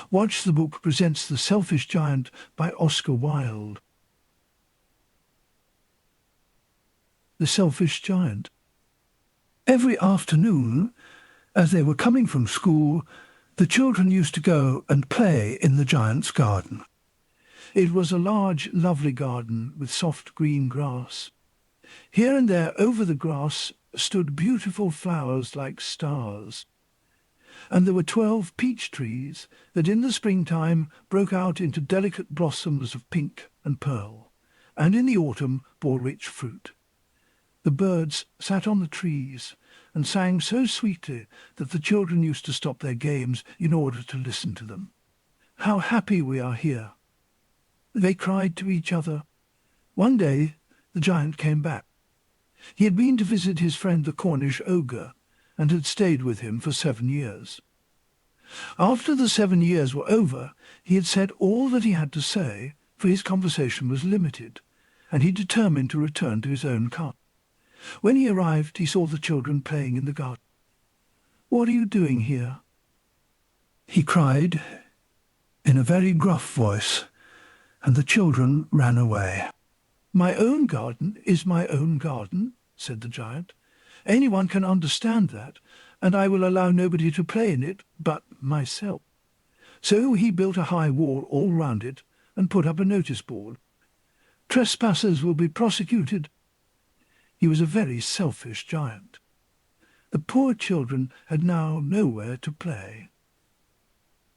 Watch the book presents The Selfish Giant by Oscar Wilde. The Selfish Giant. Every afternoon, as they were coming from school, the children used to go and play in the giant's garden. It was a large, lovely garden with soft green grass. Here and there over the grass stood beautiful flowers like stars. And there were 12 peach trees that in the springtime broke out into delicate blossoms of pink and pearl, and in the autumn bore rich fruit. The birds sat on the trees and sang so sweetly that the children used to stop their games in order to listen to them. "How happy we are here!" they cried to each other. One day the giant came back. He had been to visit his friend the Cornish ogre, and had stayed with him for 7 years. After the 7 years were over, he had said all that he had to say, for his conversation was limited, and he determined to return to his own cart. When he arrived, he saw the children playing in the garden. "What are you doing here?" he cried in a very gruff voice, and the children ran away. "My own garden is my own garden," said the giant. "Anyone can understand that, and I will allow nobody to play in it but myself." So he built a high wall all round it and put up a notice board. "Trespassers will be prosecuted." He was a very selfish giant. The poor children had now nowhere to play.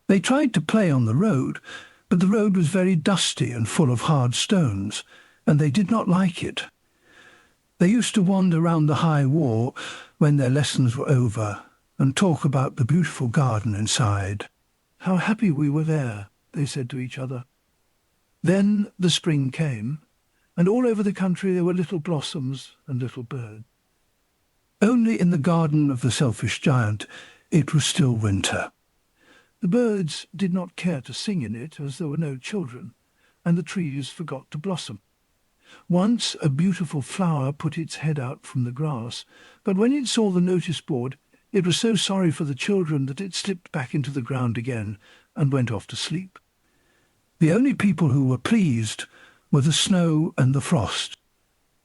They tried to play on the road, but the road was very dusty and full of hard stones, and they did not like it. They used to wander round the high wall when their lessons were over and talk about the beautiful garden inside. "How happy we were there," they said to each other. Then the spring came, and all over the country there were little blossoms and little birds. Only in the garden of the selfish giant it was still winter. The birds did not care to sing in it, as there were no children, and the trees forgot to blossom. Once a beautiful flower put its head out from the grass, but when it saw the notice board, it was so sorry for the children that it slipped back into the ground again and went off to sleep. The only people who were pleased were the snow and the frost.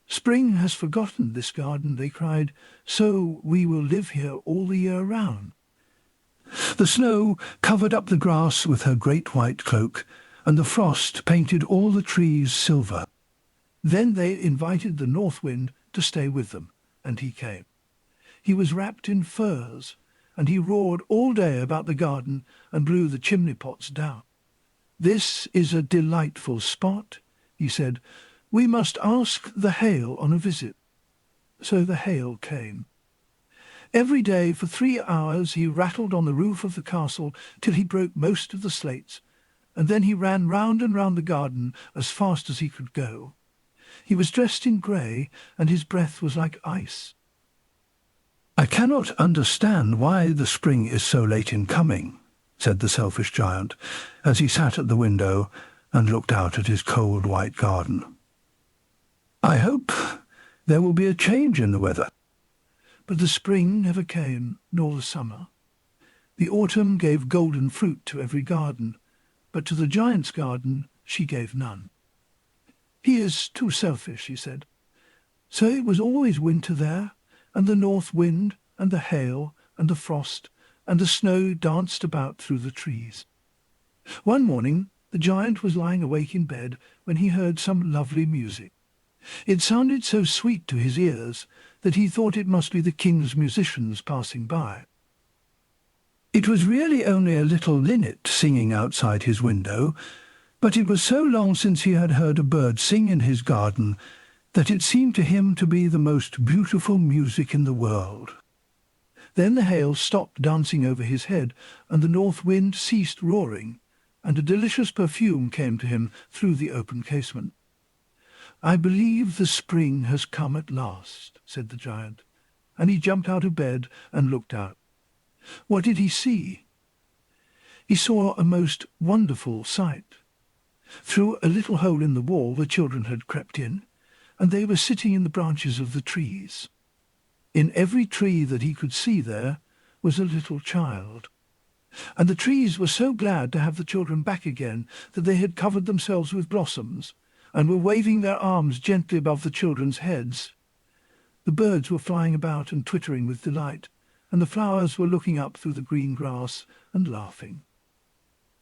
"Spring has forgotten this garden," they cried, "so we will live here all the year round." The snow covered up the grass with her great white cloak, and the frost painted all the trees silver. Then they invited the north wind to stay with them, and he came. He was wrapped in furs, and he roared all day about the garden and blew the chimney pots down. "This is a delightful spot," he said. "We must ask the hail on a visit." So the hail came. Every day for 3 hours he rattled on the roof of the castle till he broke most of the slates, and then he ran round and round the garden as fast as he could go. He was dressed in grey, and his breath was like ice. "I cannot understand why the spring is so late in coming," said the selfish giant, as he sat at the window and looked out at his cold white garden. "I hope there will be a change in the weather." But the spring never came, nor the summer. The autumn gave golden fruit to every garden, but to the giant's garden she gave none. "He is too selfish," he said. So it was always winter there, and the north wind and the hail and the frost and the snow danced about through the trees. One morning the giant was lying awake in bed when he heard some lovely music. It sounded so sweet to his ears that he thought it must be the king's musicians passing by. It was really only a little linnet singing outside his window, but it was so long since he had heard a bird sing in his garden that it seemed to him to be the most beautiful music in the world. Then the hail stopped dancing over his head, and the north wind ceased roaring, and a delicious perfume came to him through the open casement. "I believe the spring has come at last," said the giant, and he jumped out of bed and looked out. What did he see? He saw a most wonderful sight. Through a little hole in the wall the children had crept in, and they were sitting in the branches of the trees. In every tree that he could see there was a little child. And the trees were so glad to have the children back again that they had covered themselves with blossoms and were waving their arms gently above the children's heads. The birds were flying about and twittering with delight, and the flowers were looking up through the green grass and laughing.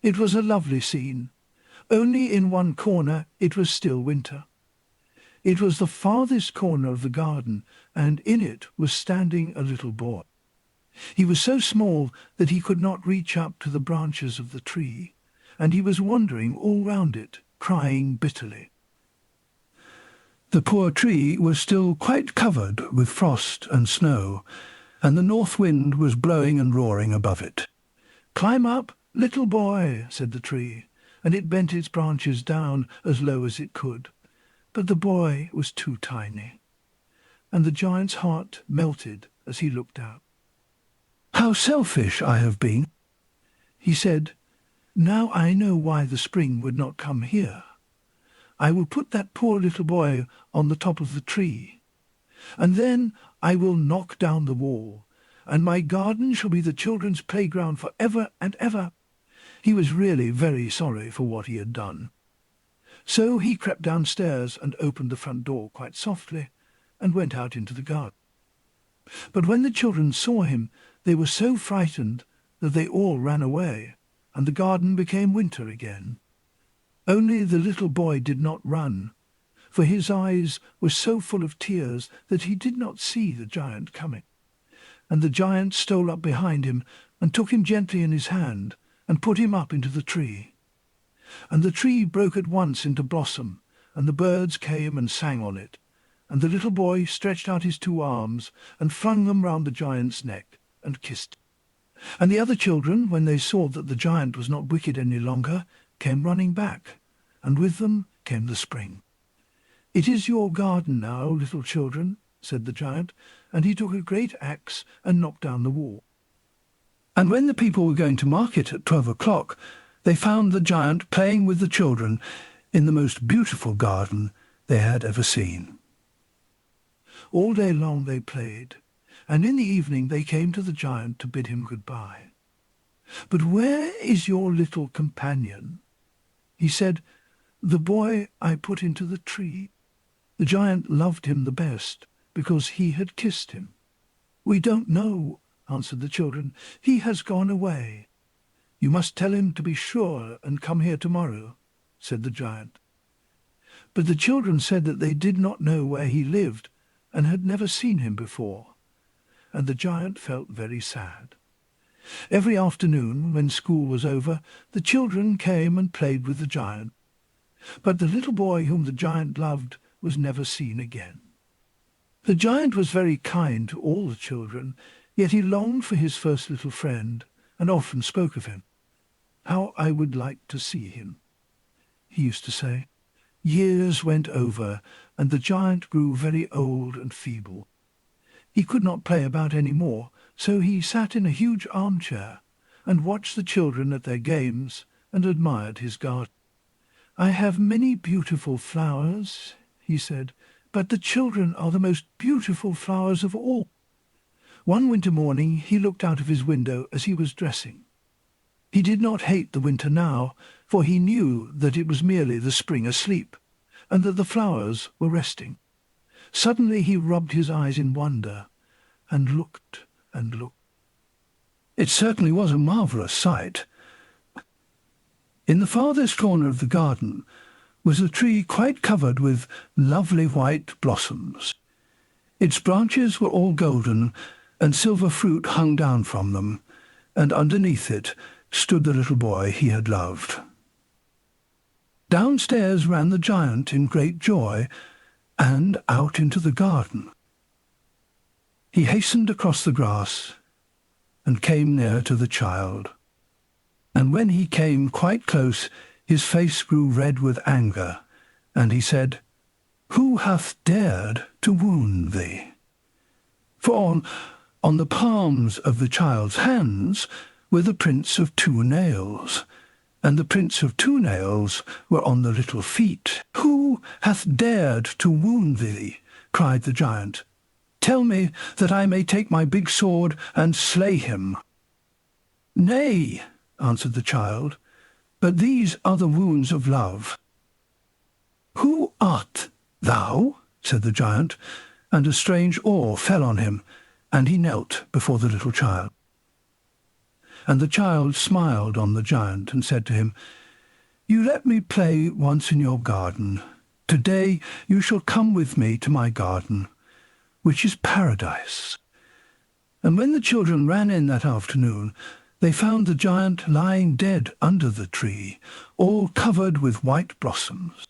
It was a lovely scene. Only in one corner it was still winter. It was the farthest corner of the garden, and in it was standing a little boy. He was so small that he could not reach up to the branches of the tree, and he was wandering all round it, crying bitterly. The poor tree was still quite covered with frost and snow, and the north wind was blowing and roaring above it. "Climb up, little boy," said the tree, and it bent its branches down as low as it could. But the boy was too tiny, and the giant's heart melted as he looked out. "How selfish I have been," he said. "Now I know why the spring would not come here. I will put that poor little boy on the top of the tree, and then I will knock down the wall, and my garden shall be the children's playground for ever and ever." He was really very sorry for what he had done. So he crept downstairs and opened the front door quite softly and went out into the garden. But when the children saw him, they were so frightened that they all ran away, and the garden became winter again. Only the little boy did not run, for his eyes were so full of tears that he did not see the giant coming. And the giant stole up behind him and took him gently in his hand and put him up into the tree. And the tree broke at once into blossom, and the birds came and sang on it, and the little boy stretched out his two arms and flung them round the giant's neck and kissed him. And the other children, when they saw that the giant was not wicked any longer, came running back, and with them came the spring. "It is your garden now, little children," said the giant, and he took a great axe and knocked down the wall. And when the people were going to market at 12 o'clock, they found the giant playing with the children in the most beautiful garden they had ever seen. All day long they played, and in the evening they came to the giant to bid him goodbye. "But where is your little companion?" He said, "The boy I put into the tree." The giant loved him the best because he had kissed him. "We don't know," answered the children. "He has gone away." "You must tell him to be sure and come here tomorrow," said the giant. But the children said that they did not know where he lived and had never seen him before, and the giant felt very sad. Every afternoon, when school was over, the children came and played with the giant, but the little boy whom the giant loved was never seen again. The giant was very kind to all the children, yet he longed for his first little friend and often spoke of him. "How I would like to see him," he used to say. Years went over, and the giant grew very old and feeble. He could not play about any more, so he sat in a huge armchair and watched the children at their games and admired his garden. "I have many beautiful flowers," he said, "but the children are the most beautiful flowers of all." One winter morning he looked out of his window as he was dressing. He did not hate the winter now, for he knew that it was merely the spring asleep, and that the flowers were resting. Suddenly he rubbed his eyes in wonder, and looked and looked. It certainly was a marvellous sight. In the farthest corner of the garden was a tree quite covered with lovely white blossoms. Its branches were all golden, and silver fruit hung down from them, and underneath it stood the little boy he had loved. Downstairs ran the giant in great joy, and out into the garden. He hastened across the grass, and came near to the child. And when he came quite close, his face grew red with anger, and he said, "Who hath dared to wound thee?" For on the palms of the child's hands were the prints of 2 nails, and the prints of 2 nails were on the little feet. "Who hath dared to wound thee?" cried the giant. "Tell me, that I may take my big sword and slay him." "Nay," answered the child, "but these are the wounds of love." "Who art thou?" said the giant, and a strange awe fell on him, and he knelt before the little child. And the child smiled on the giant and said to him, "You let me play once in your garden. Today you shall come with me to my garden, which is paradise." And when the children ran in that afternoon, they found the giant lying dead under the tree, all covered with white blossoms.